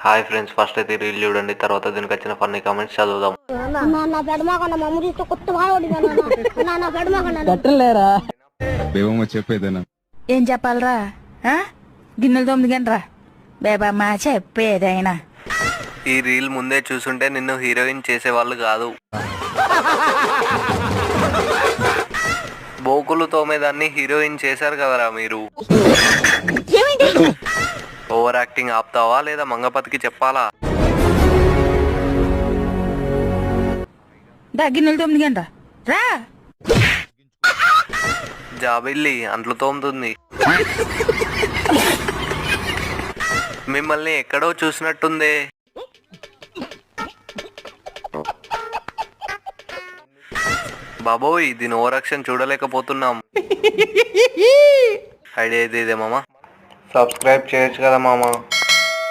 Hi friends, first అయితే reel చూడండి, తర్వాత దీనికి వచ్చిన ఫన్నీ కామెంట్స్ చదువుదాం. చెప్పేదేనా ఏం చెప్పాలరా? గిన్నెలు తొమ్మిదిగంటరా బేబమ్మా చెప్పేదైనా. ఈ రీల్ ముందే చూసుంటే నిన్ను హీరోయిన్ చేసేవాళ్ళు కాదు. బోకులు తోమేదాన్ని హీరోయిన్ చేశారు కదరా మీరు. ఓవర్ యాక్టింగ్ ఆపుతావా లేదా మంగపతికి చెప్పాలా? గిన్నెలు తొమ్మిదిగంటరా రా. జాబిల్లి అంట్లు తోముతుంది. మిమ్మల్ని ఎక్కడో చూసినట్టుందే. బాబోయ్, దీని ఓవర్ యాక్షన్ చూడలేకపోతున్నాం. ఐడియా అయితే ఇదే మామ. సబ్స్క్రైబ్ చేయొచ్చు కదా మామ.